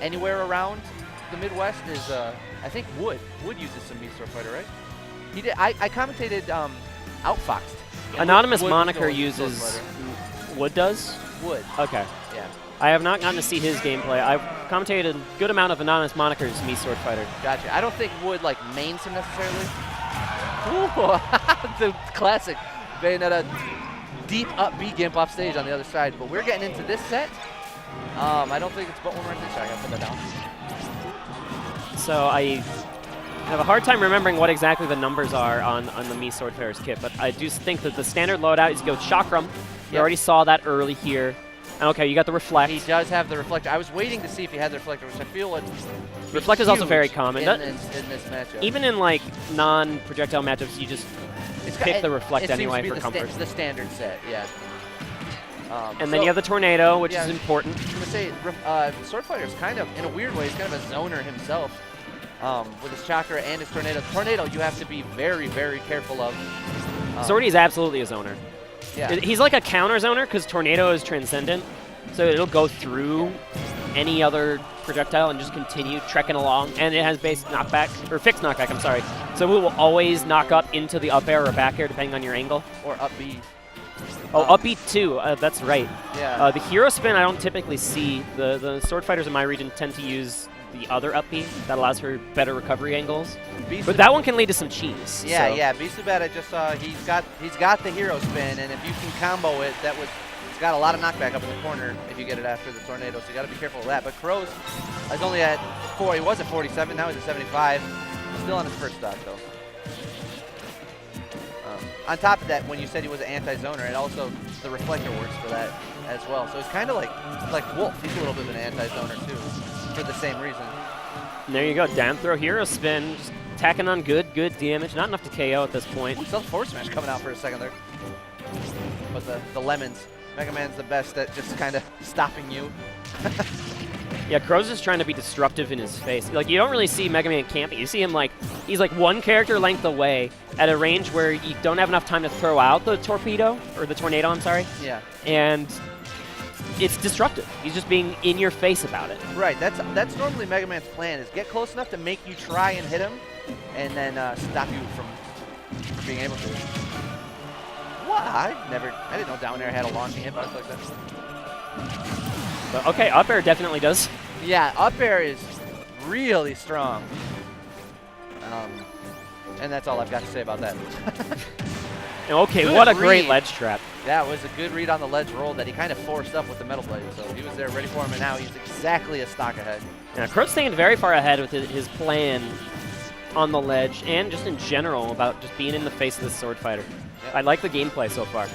anywhere around the Midwest is, I think Wood. Wood uses some Beast Sword Fighter, right? He did. I commentated Outfoxed. Yeah, Anonymous Wood Moniker uses... Wood does? Wood. Okay. Yeah. I have not gotten to see his gameplay. I've commentated a good amount of Anonymous Monikers Beast Sword Fighter. Gotcha. I don't think Wood, like, mains him necessarily. Ooh, the classic Bayonetta deep up B gimp off stage on the other side. But we're getting into this set. I don't think it's but one right this. I gotta put that down. So I have a hard time remembering what exactly the numbers are on the Mii Swordfarer's kit, but I do think that the standard loadout is you go with Chakram. You already saw that early here. And okay, you got the Reflect. He does have the Reflector. I was waiting to see if he had the Reflector, which I feel like Reflect is also very common. In this matchup. Even in like non-projectile matchups, you just pick the Reflect anyway for comfort. The standard set, yeah. And then you have the Tornado, which is important. I was going to say, Sword Fighter is kind of, in a weird way, he's kind of a zoner himself with his Chakra and his Tornado. Tornado you have to be very, very careful of. Swordie is absolutely a zoner. Yeah. He's like a counter zoner because Tornado is transcendent, so it'll go through any other projectile and just continue trekking along. And it has base knockback, or fixed knockback, I'm sorry. So it will always knock up into the up air or back air depending on your angle. Or up B. Oh, up B too, that's right. Yeah. The hero spin I don't typically see. The sword fighters in my region tend to use the other up B that allows for better recovery angles. But that one can lead to some cheese. Yeah, so. yeah. BeastlyBad, I just saw he's got the hero spin, and if you can combo it, it's got a lot of knockback up in the corner if you get it after the Tornado. So you got to be careful of that. But Crowz is only at 4. He was at 47. Now he's at 75. Still on his first stock though. On top of that, when you said he was an anti-zoner, and also the Reflector works for that as well. So it's kind of like Wolf. He's a little bit of an anti-zoner too, for the same reason. And there you go, down throw, hero spin, just tacking on good damage. Not enough to KO at this point. Ooh, still Forward Smash coming out for a second there. But the lemons, Mega Man's the best at just kind of stopping you. Yeah, Crowz is trying to be disruptive in his face. Like, you don't really see Mega Man camping. You see him, like, he's like one character length away at a range where you don't have enough time to throw out the torpedo, or the tornado, I'm sorry. Yeah. And it's disruptive. He's just being in your face about it. Right, that's normally Mega Man's plan, is get close enough to make you try and hit him, and then stop you from being able to. What? I didn't know down there had a launching hitbox like that. But okay, up air definitely does. Yeah, up air is really strong. And that's all I've got to say about that. Okay, Good what a read. Great ledge trap. That was a good read on the ledge roll that he kind of forced up with the Metal Blade. So he was there ready for him, and now he's exactly a stock ahead. Yeah, Crowz staying very far ahead with his plan on the ledge, and just in general about just being in the face of this sword fighter. Yep. I like the gameplay so far.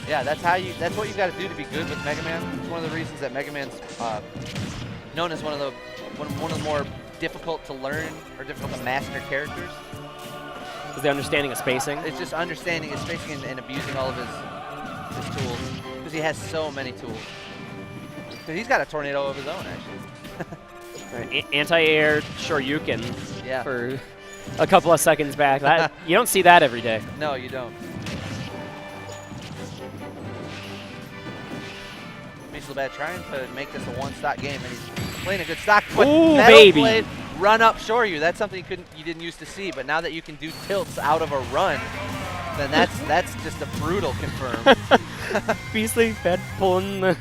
Yeah, that's what you got to do to be good with Mega Man. It's one of the reasons that Mega Man's known as one of the more difficult to learn or difficult to master characters. Is the understanding of spacing? It's just understanding his spacing and abusing all of his tools, because he has so many tools. He's got a tornado of his own, actually. Right, anti-air Shoryuken Yeah. for a couple of seconds back. That you don't see that every day. No, you don't. BeastlyBad trying to make this a one-stock game, and he's playing a good stock. But Ooh, Metal baby. Blade run up Shoryu. That's something you didn't used to see, but now that you can do tilts out of a run, then that's just a brutal confirm. BeastlyBad pulling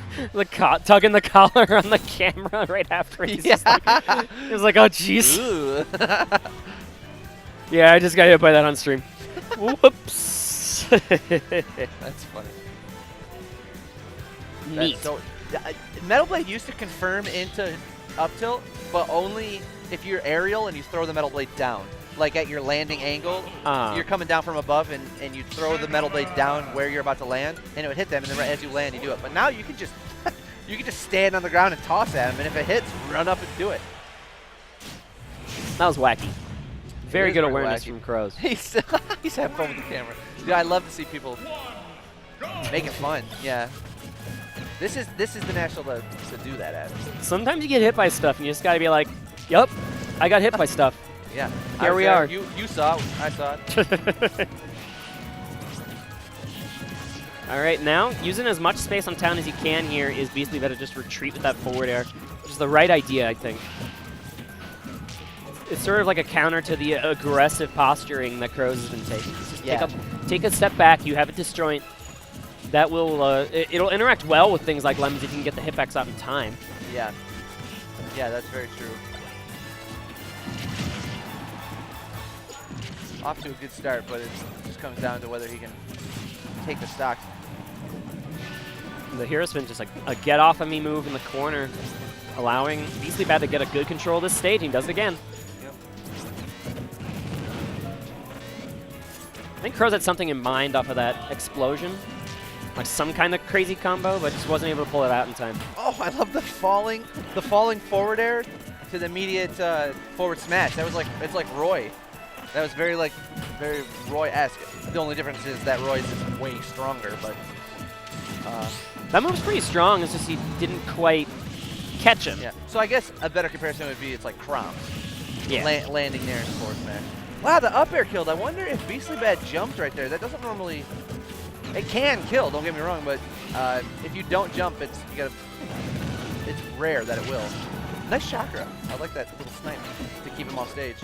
tugging the collar on the camera right after he's just like, he was like, oh jeez. Yeah, I just got hit by that on stream. Whoops. That's funny. Neat. Metal Blade used to confirm into up tilt, but only if you're aerial and you throw the Metal Blade down. Like at your landing angle, you're coming down from above and you throw the Metal Blade down where you're about to land, and it would hit them, and then right as you land, you do it. But now you can just stand on the ground and toss at him, and if it hits, run up and do it. That was wacky. Very good awareness from Crowz. He's having fun with the camera. Yeah, I love to see people make it fun. Yeah. This is the national to do that at. Sometimes you get hit by stuff, and you just gotta be like, yup, I got hit by stuff. Yeah. Here we are. You saw it. I saw it. All right, now using as much space on town as you can here is BeastlyBad to just retreat with that forward air. which is the right idea, I think. It's sort of like a counter to the aggressive posturing that Crowz has been taking. Just take a step back. You have a disjoint. That will it'll interact well with things like lemons if you can get the hitbacks out in time. Yeah. Yeah, that's very true. Off to a good start, but it just comes down to whether he can take the stocks. The hero spin just like a get off of me move in the corner, allowing BeastlyBad to get a good control of this stage. He does it again. I think Crowz had something in mind off of that explosion, like some kind of crazy combo, but just wasn't able to pull it out in time. Oh, I love the falling forward air to the immediate forward smash. That was like, it's like Roy. That was very Roy-esque. The only difference is that Roy's is way stronger, but that move's pretty strong. It's just he didn't quite catch him. Yeah. So I guess a better comparison would be it's like Crowz. Yeah. Landing there in forward smash. Wow, the up air killed. I wonder if BeastlyBad jumped right there. That doesn't normally. It can kill. Don't get me wrong, but if you don't jump, it's rare that it will. Nice chakra. I like that little snipe to keep him off stage.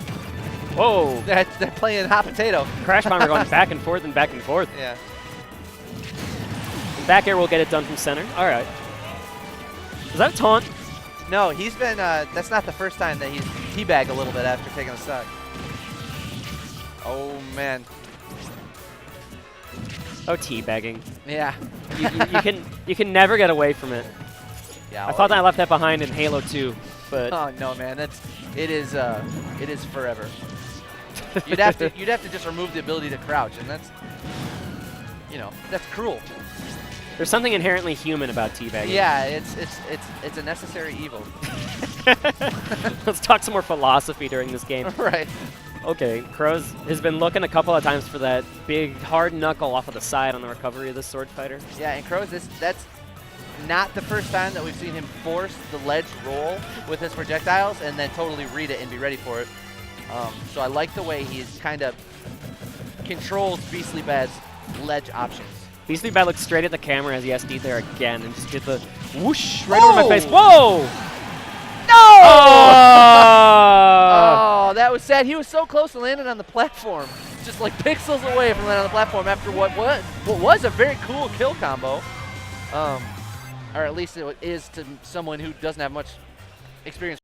Whoa! They're playing hot potato. Crash Bomber going back and forth and back and forth. Yeah. And back air will get it done from center. All right. Is that a taunt? No, he's been. That's not the first time that he's teabagged a little bit after taking a stock. Oh man. Oh, teabagging. Yeah. you can never get away from it. Yeah. I thought that I left that behind in Halo 2, but oh no, man, it is forever. You'd have to just remove the ability to crouch, and that's that's cruel. There's something inherently human about teabagging. Yeah, it's a necessary evil. Let's talk some more philosophy during this game. Right. Okay, Crowz has been looking a couple of times for that big hard knuckle off of the side on the recovery of this sword fighter. Yeah, and Crowz, that's not the first time that we've seen him force the ledge roll with his projectiles and then totally read it and be ready for it. So I like the way he's kind of controls BeastlyBad's ledge options. BeastlyBad looked straight at the camera as he SD'd there again and just did the whoosh right over my face. Whoa! No! Oh! Oh, that was sad. He was so close to landing on the platform. Just like pixels away from landing on the platform after what was a very cool kill combo. Or at least it is to someone who doesn't have much experience